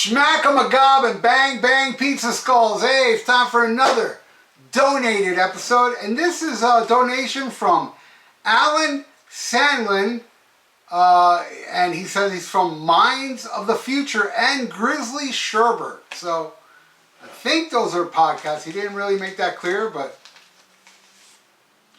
SHMACKEMAGOB and Bang Bang Pizza Skulls. Hey, it's time for another donated episode. And this is a donation from Alan Sandlin. And he says he's from Minds of the Future and Grizzly Sherbert. So I think those are podcasts. He didn't really make that clear, but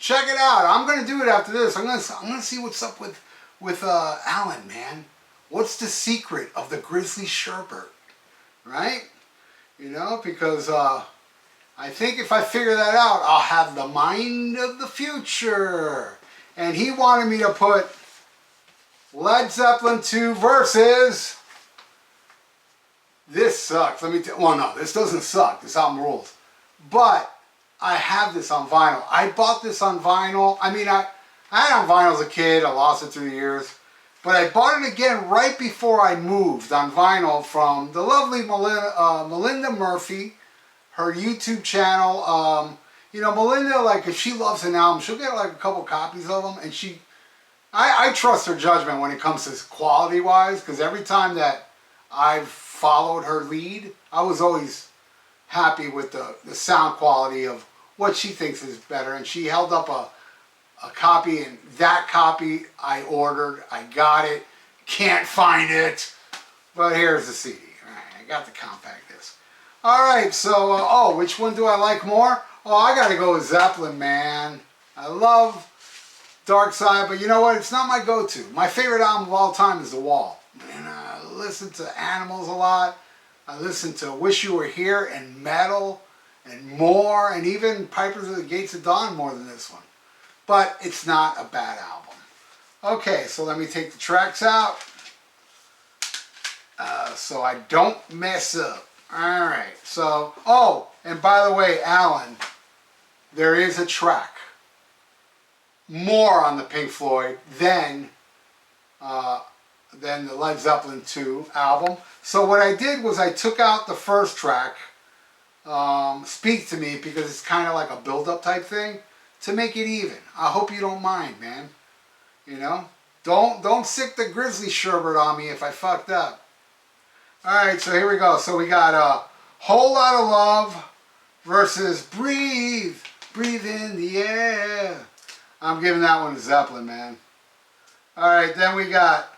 check it out. I'm going to do it after this. I'm going to see what's up with Alan, man. What's the secret of the Grizzly Sherbert, right? You know, because I think if I figure that out, I'll have the mind of the future. And he wanted me to put Led Zeppelin 2 versus This Sucks. Let me tell you, well, no, this doesn't suck. This album rules. But I have this on vinyl. I bought this on vinyl. I mean, I had it on vinyl as a kid. I lost it through the years. But I bought it again right before I moved on vinyl from the lovely Melinda Murphy, her YouTube channel. You know, Melinda, like, if she loves an album, she'll get like a couple copies of them. And I trust her judgment when it comes to quality-wise, because every time that I've followed her lead, I was always happy with the sound quality of what she thinks is better. And she held up a copy, and that copy I ordered. I got it. Can't find it. But here's the CD. All right, I got the compact disc. All right, so, oh, which one do I like more? Oh, I got to go with Zeppelin, man. I love Dark Side, but you know what? It's not my go-to. My favorite album of all time is The Wall. And I listen to Animals a lot. I listen to Wish You Were Here and Metal and more, and even Pipers of the Gates of Dawn more than this one. But it's not a bad album. Okay, so let me take the tracks out so I don't mess up. All right, so, oh, and by the way, Alan, there is a track more on the Pink Floyd than the Led Zeppelin 2 album. So what I did was I took out the first track, Speak to Me, because it's kind of like a build-up type thing, to make it even. I hope you don't mind, man. You know? Don't sick the Grizzly Sherbert on me if I fucked up. Alright, so here we go. So we got a Whole Lot of Love versus Breathe. Breathe in the air. I'm giving that one to Zeppelin, man. Alright, then we got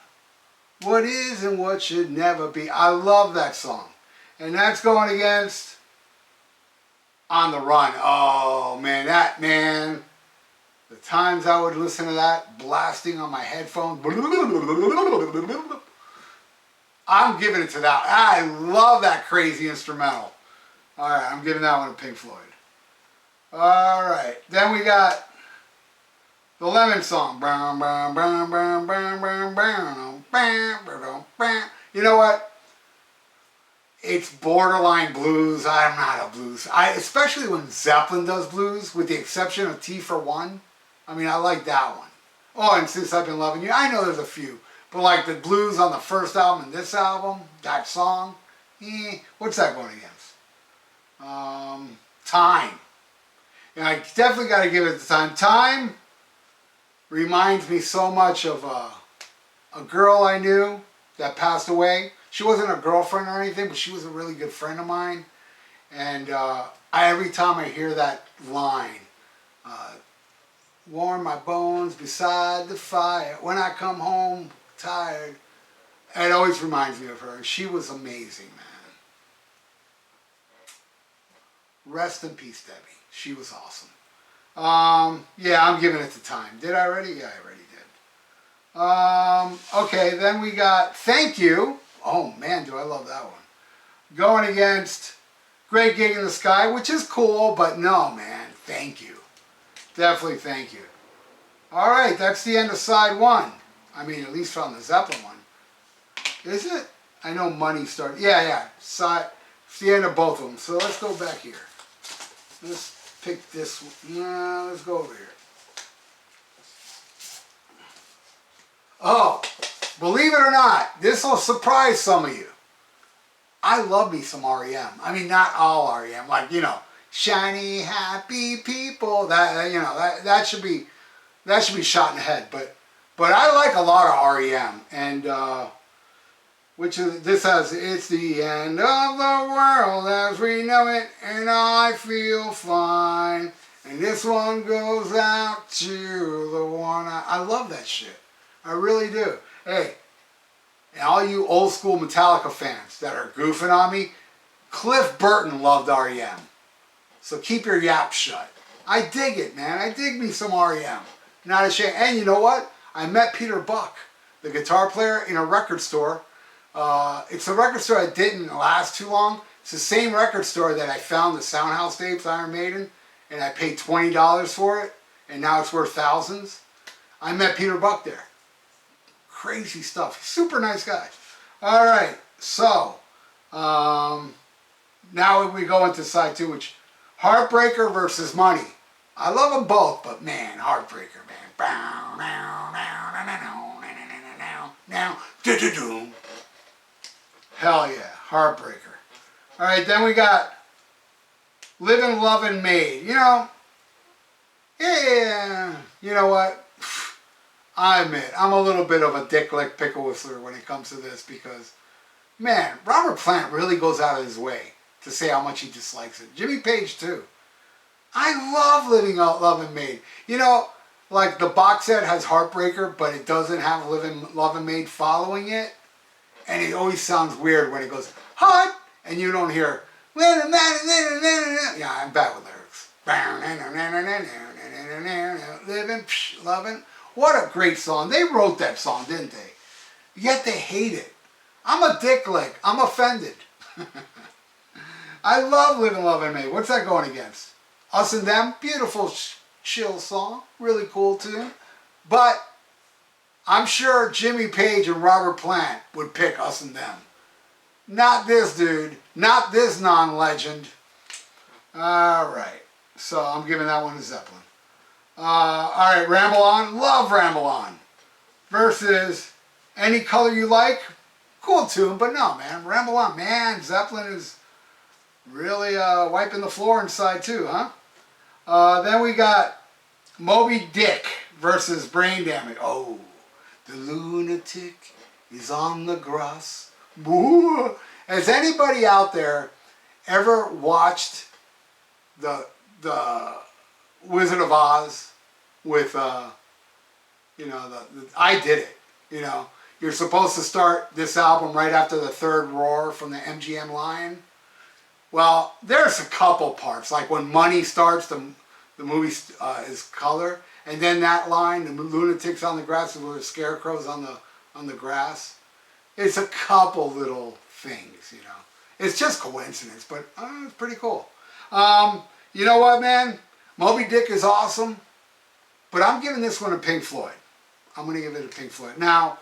What Is and What Should Never Be. I love that song. And that's going against On the Run. Oh, man, the times I would listen to that blasting on my headphones. I'm giving it to that. I love that crazy instrumental. All right, I'm giving that one to Pink Floyd. All right, then we got the Lemon Song. You know what? It's borderline blues. I'm not a blues. Especially when Zeppelin does blues, with the exception of T for One. I mean, I like that one. Oh, and Since I've Been Loving You. I know there's a few. But like the blues on the first album and this album, that song, what's that going against? Time. And I definitely got to give it the Time. Time reminds me so much of a girl I knew that passed away. She wasn't a girlfriend or anything, but she was a really good friend of mine. And every time I hear that line, warm my bones beside the fire, when I come home tired, it always reminds me of her. She was amazing, man. Rest in peace, Debbie. She was awesome. Yeah, I'm giving it to Time. Did I already? Yeah, I already did. Okay, then we got Thank You. Oh man, do I love that one. Going against Great Gig in the Sky, which is cool, but no, man, Thank You. Definitely Thank You. Alright, that's the end of side one. I mean, at least on the Zeppelin one. Is it? I know Money started. Yeah. It's the end of both of them. So let's go back here. Let's pick this one. No, let's go over here. Oh, believe it or not, this will surprise some of you. I love me some REM. I mean, not all REM. Like, you know, Shiny Happy People. That, you know, that should be shot in the head. But I like a lot of REM. And which is, this has, it's the end of the world as we know it, and I feel fine. And this one goes out to the one I love that shit. I really do. Hey, and all you old school Metallica fans that are goofing on me, Cliff Burton loved REM. So keep your yap shut. I dig it, man. I dig me some REM. Not ashamed. And you know what? I met Peter Buck, the guitar player, in a record store. It's a record store that didn't last too long. It's the same record store that I found the Soundhouse tapes, Iron Maiden, and I paid $20 for it, and now it's worth thousands. I met Peter Buck there. Crazy stuff. Super nice guy. All right, so now we go into side two, which Heartbreaker versus Money. I love them both, but man, Heartbreaker, man. Hell yeah, Heartbreaker. All right, then we got Livin', Lovin', Made. You know, yeah, you know what? I admit, I'm a little bit of a dick-lick pickle whistler when it comes to this because, man, Robert Plant really goes out of his way to say how much he dislikes it. Jimmy Page, too. I love Living Out, Lovin', Made. You know, like the box set has Heartbreaker, but it doesn't have Livin', Lovin', Made following it. And it always sounds weird when it goes, Heart, and you don't hear, yeah, I'm bad with lyrics. Living, loving. What a great song. They wrote that song, didn't they? Yet they hate it. I'm a dick lick. I'm offended. I love Living, Lovin', Made. What's that going against? Us and Them. Beautiful, chill song. Really cool tune. But I'm sure Jimmy Page and Robert Plant would pick Us and Them. Not this dude. Not this non-legend. All right. So I'm giving that one to Zeppelin. All right, Ramble On. Love Ramble On. Versus Any Color You Like. Cool tune, but no, man. Ramble On. Man, Zeppelin is really wiping the floor inside too, huh? Then we got Moby Dick versus Brain Damage. Oh, the lunatic is on the grass. Boo. Has anybody out there ever watched the Wizard of Oz with you know, I did it. You know, you're supposed to start this album right after the third roar from the MGM line. Well, there's a couple parts, like when Money starts, the movie is color, and then that line, the lunatics on the grass, where the scarecrows on the grass. It's a couple little things, you know. It's just coincidence, but it's pretty cool. You know what, man? Moby Dick is awesome, but I'm giving this one to Pink Floyd. I'm going to give it to Pink Floyd. Now,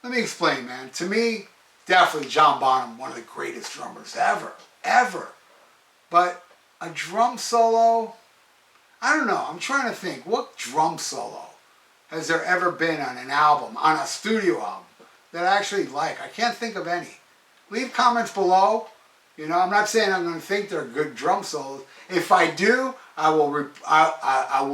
let me explain, man. To me, definitely John Bonham, one of the greatest drummers ever. But a drum solo, I don't know. I'm trying to think. What drum solo has there ever been on an album, on a studio album, that I actually like? I can't think of any. Leave comments below. You know, I'm not saying I'm going to think they're good drum solos. If I do, I will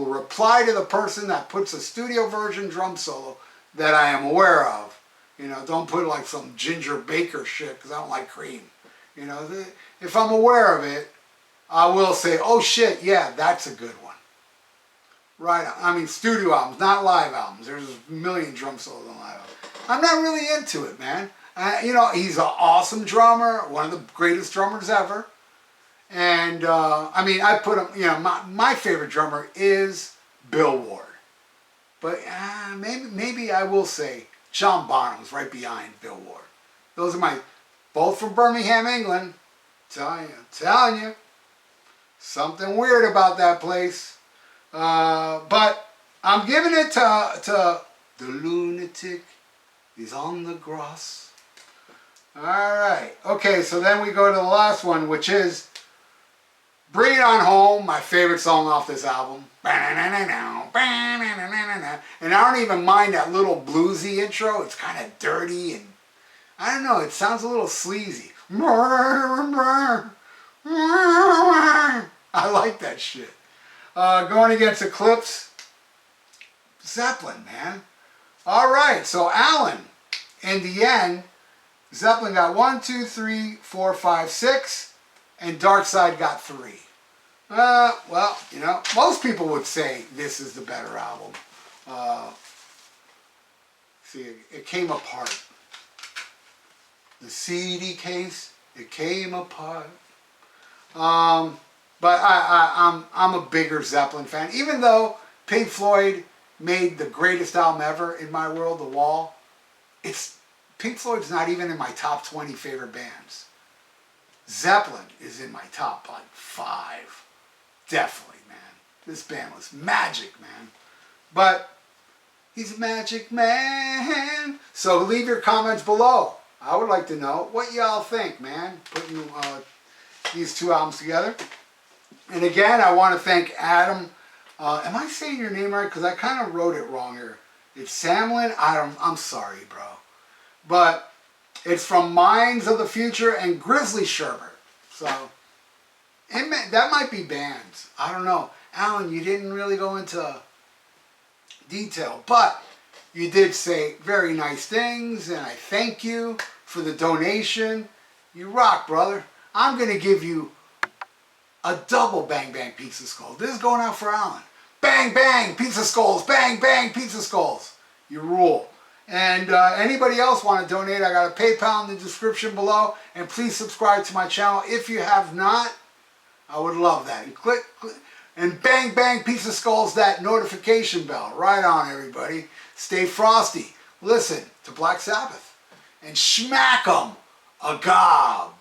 reply to the person that puts a studio version drum solo that I am aware of. You know, don't put like some Ginger Baker shit because I don't like cream. You know, if I'm aware of it, I will say, oh shit, yeah, that's a good one. Right, I mean studio albums, not live albums. There's a million drum solos on live albums. I'm not really into it, man. You know, he's an awesome drummer, one of the greatest drummers ever. And, I mean, I put him, you know, my favorite drummer is Bill Ward. But maybe I will say John Bonham's right behind Bill Ward. Those are my, both from Birmingham, England. Telling you. Something weird about that place. But I'm giving it to The Lunatic is on the Grass. Alright, okay, so then we go to the last one, which is Bring It On Home, my favorite song off this album. And I don't even mind that little bluesy intro. It's kind of dirty and, I don't know, it sounds a little sleazy. I like that shit. Going against Eclipse, Zeppelin, man. Alright, so Alan, in the end, Zeppelin got 1, 2, 3, 4, 5, 6, and Dark Side got 3. Well, you know, most people would say this is the better album. See, it came apart. The CD case, it came apart. But I'm a bigger Zeppelin fan. Even though Pink Floyd made the greatest album ever in my world, The Wall, Pink Floyd's not even in my top 20 favorite bands. Zeppelin is in my top like 5. Definitely, man. This band was magic, man. But he's a magic man. So leave your comments below. I would like to know what y'all think, man, putting these two albums together. And again, I want to thank Adam. Am I saying your name right? Because I kind of wrote it wrong here. It's Sandlin. I'm sorry, bro. But it's from Minds of the Future and Grizzly Sherbert. So that might be bands. I don't know. Alan, you didn't really go into detail, but you did say very nice things, and I thank you for the donation. You rock, brother. I'm going to give you a double Bang Bang Pizza Skull. This is going out for Alan. Bang Bang Pizza Skulls. Bang Bang Pizza Skulls. You rule. And anybody else want to donate, I got a PayPal in the description below. And please subscribe to my channel if you have not. I would love that. And click and Bang Bang Pizza Skulls that notification bell. Right on, everybody. Stay frosty. Listen to Black Sabbath. And smack 'em a gob.